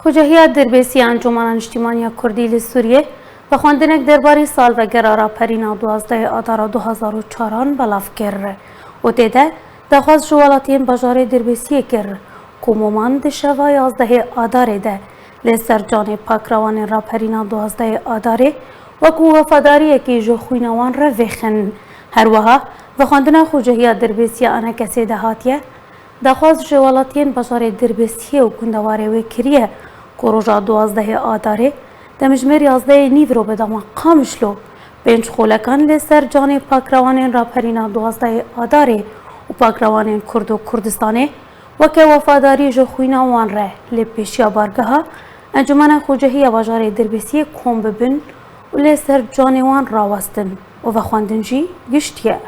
خوجهیه دربیسی انجمن اجتماعی کردی لسوریه و خواندنک درباره سال و گرارا پرینا 12 آذر 2004 بلاف کرد و دیده دخواست جوالاتین بجار دربیسی کرد که مومان دشوا 11 آذر ده لسر جان پاکروان را پرینا 12 آذر و که وفاداری که جو خوینوان را وخن هر وها و خواندن خوجهیه دربیسی آن کسی دهاتیه دخواست جوالاتین بجار دربیسی و کندواره و کریه کروجا 12 آذر دمجمر 11 نیو رو به مقام شلو بینچ خولکان لسر جان پاکروان را پرینا 12 آذر و پاکروان کرد و کردستانه و که وفاداری جو خوینوان را لپیشیا بارگاه انجمن خوجهیه بجار دربیسی کم ببین و لسر جانوان راوستن و خواندنجی گشتیه